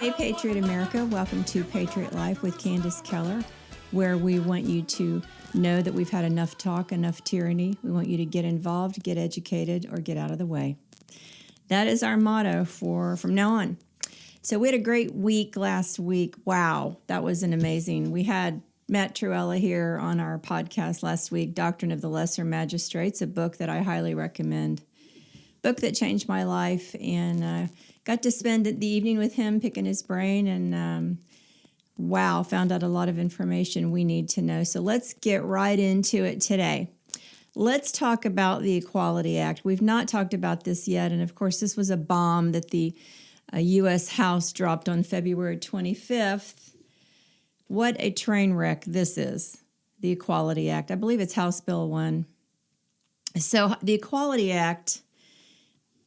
Hey, Patriot America. Welcome to Patriot Life with Candice Keller, where we want you to know that we've had enough talk, enough tyranny. We want you to get involved, get educated, or get out of the way. That is our motto from now on. So we had a great week last week. Wow, that was an amazing. We had Matt Truella here on our podcast last week, Doctrine of the Lesser Magistrates, a book that I highly recommend. Book that changed my life, and got to spend the evening with him picking his brain, and wow, found out a lot of information we need to know. So let's get right into it today. Let's talk about the Equality Act. We've not talked about this yet, and of course this was a bomb that the U.S. House dropped on February 25th. What a train wreck this is, the Equality Act. I believe it's House Bill 1. So the Equality Act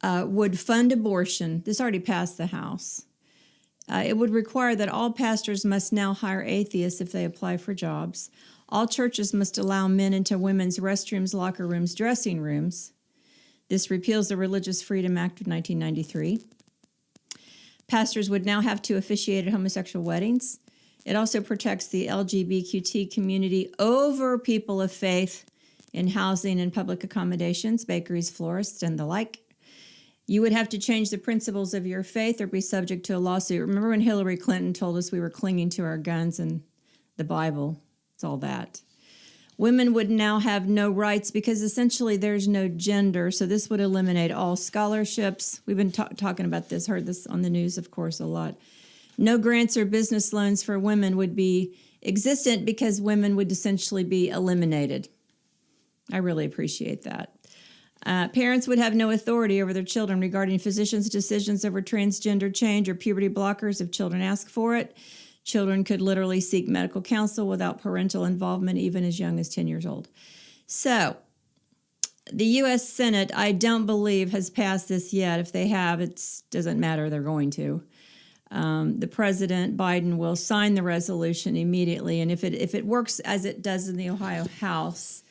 would fund abortion. This already passed the House. It would require that all pastors must now hire atheists if they apply for jobs. All churches must allow men into women's restrooms, locker rooms, dressing rooms. This repeals the Religious Freedom Act of 1993. Pastors would now have to officiate at homosexual weddings. It also protects the LGBTQ community over people of faith in housing and public accommodations, bakeries, florists, and the like. You would have to change the principles of your faith or be subject to a lawsuit. Remember when Hillary Clinton told us we were clinging to our guns and the Bible? It's all that. Women would now have no rights because essentially there's no gender, so this would eliminate all scholarships. We've been talking about this, heard this on the news, of course, a lot. No grants or business loans for women would be existent because women would essentially be eliminated. I really appreciate that. Parents would have no authority over their children regarding physicians' decisions over transgender change or puberty blockers if children ask for it. Children could literally seek medical counsel without parental involvement, even as young as 10 years old. So, the U.S. Senate, I don't believe, has passed this yet. If they have, it doesn't matter. They're going to. The President, Biden, will sign the resolution immediately. And if it works as it does in the Ohio House,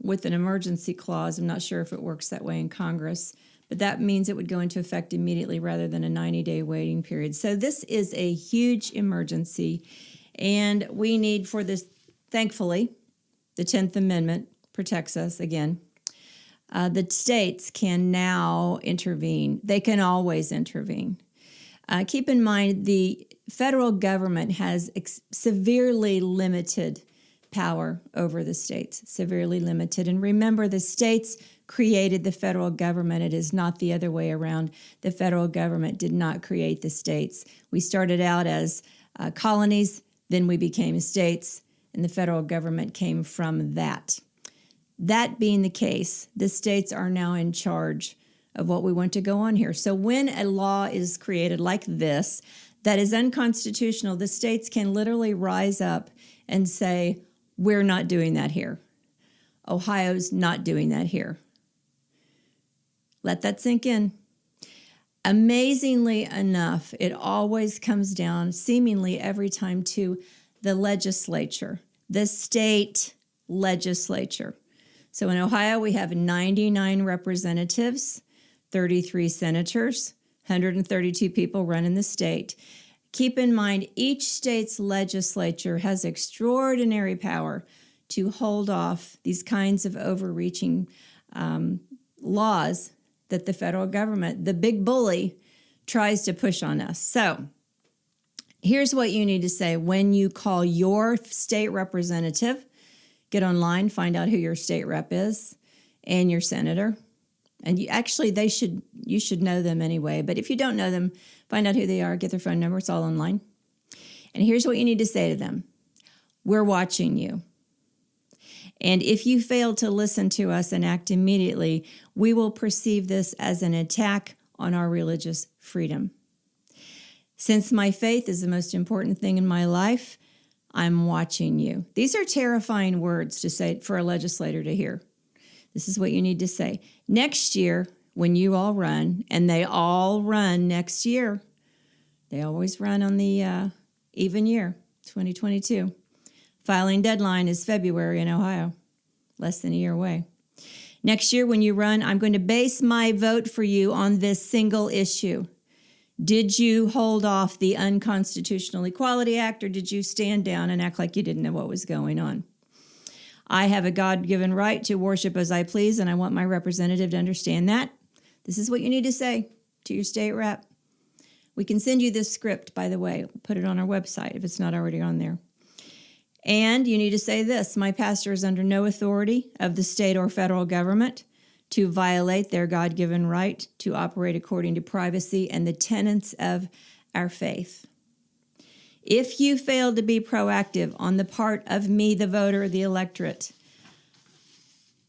with an emergency clause. I'm not sure if it works that way in Congress, but that means it would go into effect immediately rather than a 90-day waiting period. So this is a huge emergency, and we need for this, thankfully, the 10th Amendment protects us again. The states can now intervene. They can always intervene. Keep in mind, the federal government has severely limited power over the states, severely limited. And remember, the states created the federal government. It is not the other way around. The federal government did not create the states. We started out as colonies, then we became states, and the federal government came from that. That being the case, the states are now in charge of what we want to go on here. So when a law is created like this that is unconstitutional, the states can literally rise up and say, we're not doing that here. Ohio's not doing that here. Let that sink in. Amazingly enough, it always comes down, seemingly every time, to the legislature, the state legislature. So in Ohio, we have 99 representatives, 33 senators, 132 people running the state. Keep in mind, each state's legislature has extraordinary power to hold off these kinds of overreaching laws that the federal government, the big bully, tries to push on us. So here's what you need to say when you call your state representative. Get online, find out who your state rep is and your senator. And you should know them anyway. But if you don't know them, find out who they are, get their phone number. It's all online. And here's what you need to say to them. We're watching you. And if you fail to listen to us and act immediately, we will perceive this as an attack on our religious freedom. Since my faith is the most important thing in my life, I'm watching you. These are terrifying words to say for a legislator to hear. This is what you need to say. Next year, when you all run, and they all run next year, they always run on the even year, 2022. Filing deadline is February in Ohio, less than a year away. Next year when you run, I'm going to base my vote for you on this single issue. Did you hold off the Unconstitutional Equality Act, or did you stand down and act like you didn't know what was going on? I have a God-given right to worship as I please, and I want my representative to understand that. This is what you need to say to your state rep. We can send you this script, by the way. Put it on our website if it's not already on there. And you need to say this: my pastor is under no authority of the state or federal government to violate their God-given right to operate according to privacy and the tenets of our faith. If you fail to be proactive on the part of me, the voter, the electorate,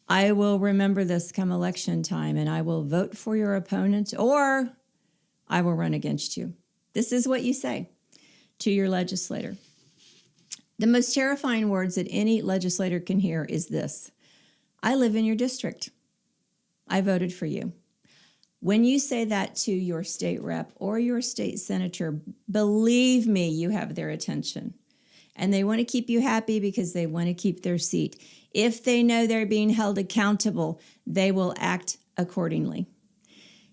I will remember this come election time, and I will vote for your opponent, or I will run against you. This is what you say to your legislator. The most terrifying words that any legislator can hear is this: I live in your district. I voted for you. When you say that to your state rep or your state senator, believe me, you have their attention. And they want to keep you happy because they want to keep their seat. If they know they're being held accountable, they will act accordingly.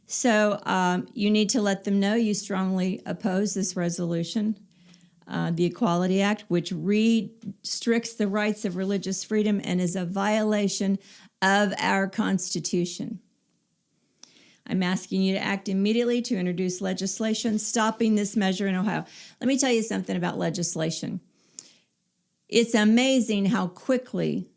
So you need to let them know you strongly oppose this resolution, the Equality Act, which restricts the rights of religious freedom and is a violation of our Constitution. I'm asking you to act immediately to introduce legislation stopping this measure in Ohio. Let me tell you something about legislation. It's amazing how quickly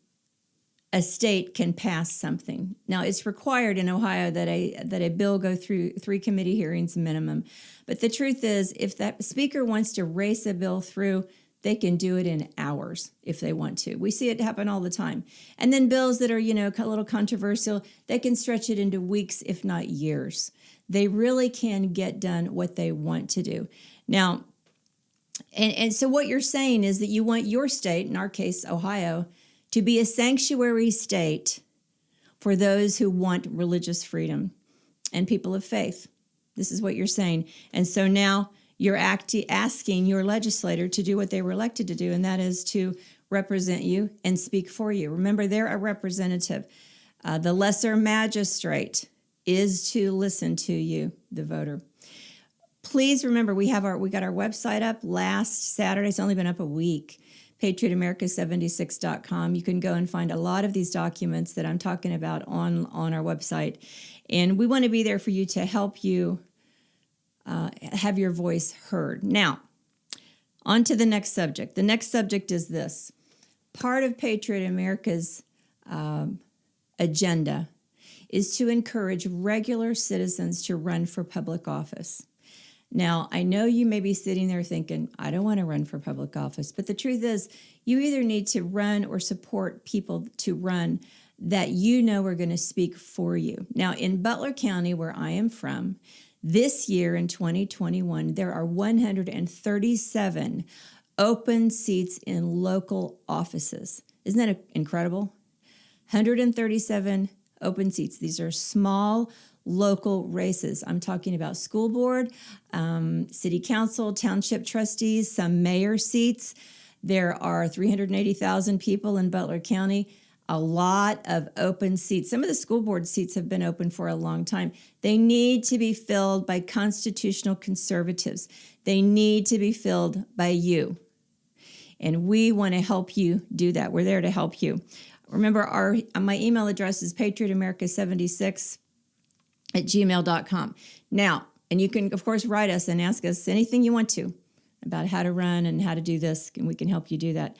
a state can pass something. Now, it's required in Ohio that a bill go through 3 committee hearings minimum. But the truth is, if that speaker wants to race a bill through, they can do it in hours if they want to. We see it happen all the time. And then bills that are, a little controversial, they can stretch it into weeks, if not years. They really can get done what they want to do. Now, and so what you're saying is that you want your state, in our case, Ohio, to be a sanctuary state for those who want religious freedom and people of faith. This is what you're saying. And so now you're asking your legislator to do what they were elected to do, and that is to represent you and speak for you. Remember, they're a representative. The lesser magistrate is to listen to you, the voter. Please remember, we got our website up last Saturday. It's only been up a week. PatriotAmerica76.com. You can go and find a lot of these documents that I'm talking about on our website. And we want to be there for you to help you have your voice heard. Now, on to the next subject. The next subject is this. Part of Patriot America's agenda is to encourage regular citizens to run for public office. Now, I know you may be sitting there thinking, I don't want to run for public office. But the truth is, you either need to run or support people to run that you know are going to speak for you. Now, in Butler County, where I am from, this year in 2021, there are 137 open seats in local offices. Isn't that incredible? 137 open seats. These are small local races. I'm talking about school board, city council, township trustees, some mayor seats. There are 380,000 people in Butler County. A lot of open seats. Some of the school board seats have been open for a long time. They need to be filled by constitutional conservatives. They need to be filled by you. And we want to help you do that. We're there to help you. Remember, my email address is patriotamerica76@gmail.com. Now, and you can, of course, write us and ask us anything you want to about how to run and how to do this, and we can help you do that.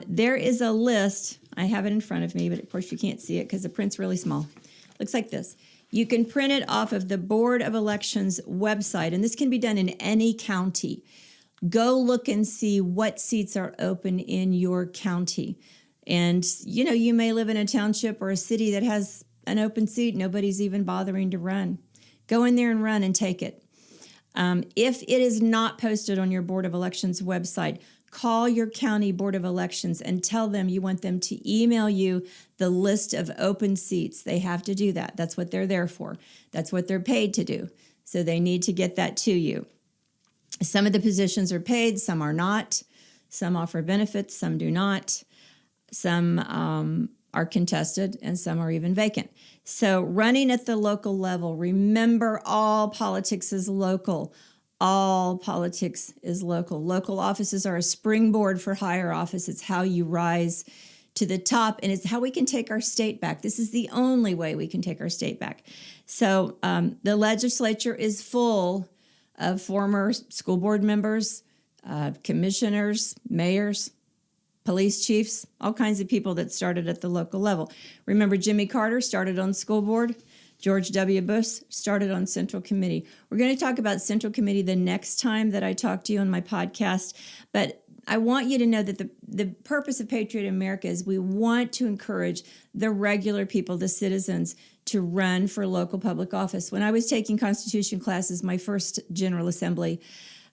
There is a list. I have it in front of me, but of course you can't see it because the print's really small. Looks like this. You can print it off of the Board of Elections website, and this can be done in any county. Go look and see what seats are open in your county. And, you may live in a township or a city that has an open seat. Nobody's even bothering to run. Go in there and run and take it. If it is not posted on your Board of Elections website, call your county Board of Elections and tell them you want them to email you the list of open seats. They have to do that. That's what they're there for. That's what they're paid to do. So they need to get that to you. Some of the positions are paid, some are not. Some offer benefits, some do not. Some are contested and some are even vacant. So running at the local level, remember all politics is local. All politics is local. Local offices are a springboard for higher office. It's how you rise to the top, and it's how we can take our state back. This is the only way we can take our state back. So the legislature is full of former school board members, commissioners, mayors, police chiefs, all kinds of people that started at the local level. Remember, Jimmy Carter started on school board. George W. Bush started on Central Committee. We're going to talk about Central Committee the next time that I talk to you on my podcast, but I want you to know that the purpose of Patriot America is we want to encourage the regular people, the citizens, to run for local public office. When I was taking Constitution classes, my first General Assembly,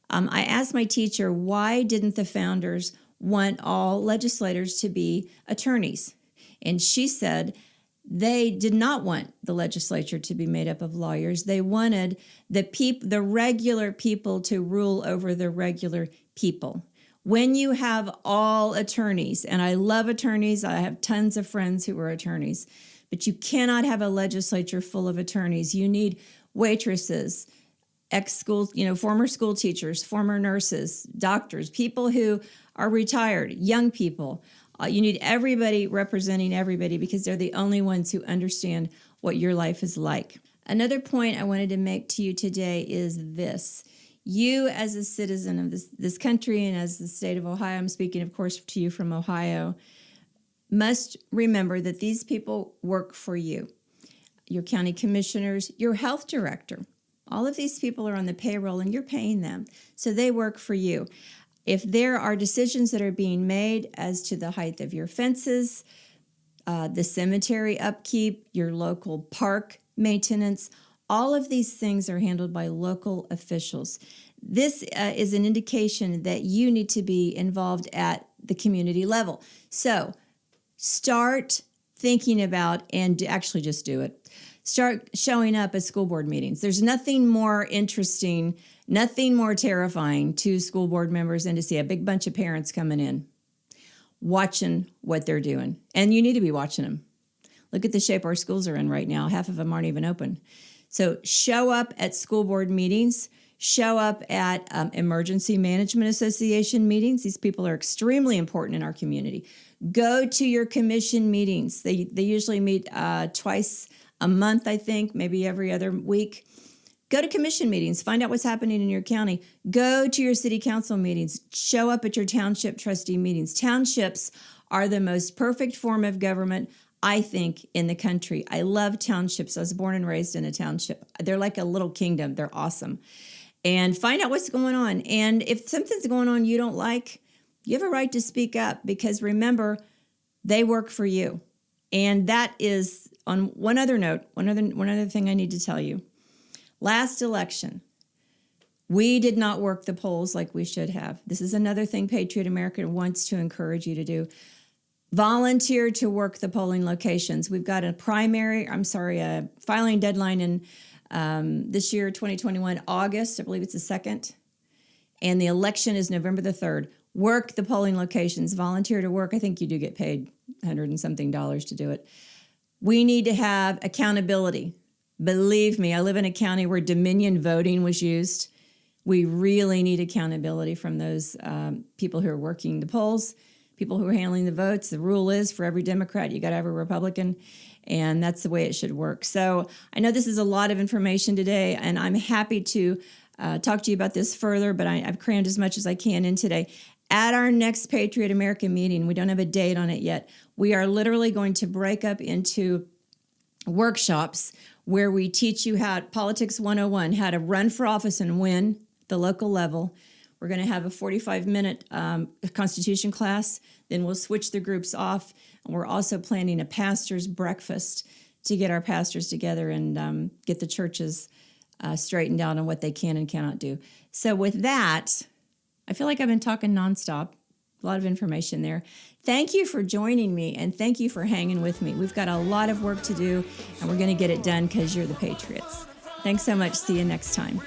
I asked my teacher, why didn't the founders want all legislators to be attorneys? And she said they did not want the legislature to be made up of lawyers. They wanted the regular people to rule over the regular people. When you have all attorneys, and I love attorneys, I have tons of friends who are attorneys, but you cannot have a legislature full of attorneys. You need waitresses, ex-school, former school teachers, former nurses, doctors, people who are retired, young people. You need everybody representing everybody because they're the only ones who understand what your life is like. Another point I wanted to make to you today is this. You as a citizen of this country and as the state of Ohio, I'm speaking, of course, to you from Ohio, must remember that these people work for you. Your county commissioners, your health director, all of these people are on the payroll and you're paying them. So they work for you. If there are decisions that are being made as to the height of your fences, the cemetery upkeep, your local park maintenance, all of these things are handled by local officials. This is an indication that you need to be involved at the community level. So start thinking about, and actually just do it. Start showing up at school board meetings. There's nothing more interesting, nothing more terrifying to school board members than to see a big bunch of parents coming in, watching what they're doing. And you need to be watching them. Look at the shape our schools are in right now. Half of them aren't even open. So show up at school board meetings, show up at Emergency Management Association meetings. These people are extremely important in our community. Go to your commission meetings. They usually meet twice a month, I think, maybe every other week. Go to commission meetings. Find out what's happening in your county. Go to your city council meetings. Show up at your township trustee meetings. Townships are the most perfect form of government, I think, in the country. I love townships. I was born and raised in a township. They're like a little kingdom. They're awesome. And find out what's going on. And if something's going on you don't like, you have a right to speak up because remember, they work for you. And that is, on one other note, one other thing I need to tell you. Last election, we did not work the polls like we should have. This is another thing Patriot America wants to encourage you to do. Volunteer to work the polling locations. We've got a filing deadline in this year, 2021, August. I believe it's the 2nd. And the election is November the 3rd. Work the polling locations. Volunteer to work. I think you do get paid $100 and something to do it. We need to have accountability. Believe me, I live in a county where Dominion voting was used. We really need accountability from those people who are working the polls, people who are handling the votes. The rule is for every Democrat, you got to have a Republican, and that's the way it should work. So I know this is a lot of information today, and I'm happy to talk to you about this further, but I've crammed as much as I can in today. At our next Patriot America meeting, we don't have a date on it yet, we are literally going to break up into workshops where we teach you Politics 101, how to run for office and win the local level. We're going to have a 45-minute Constitution class. Then we'll switch the groups off. And we're also planning a pastor's breakfast to get our pastors together and get the churches straightened out on what they can and cannot do. So with that, I feel like I've been talking nonstop. A lot of information there. Thank you for joining me, and thank you for hanging with me. We've got a lot of work to do, and we're going to get it done because you're the Patriots. Thanks so much. See you next time.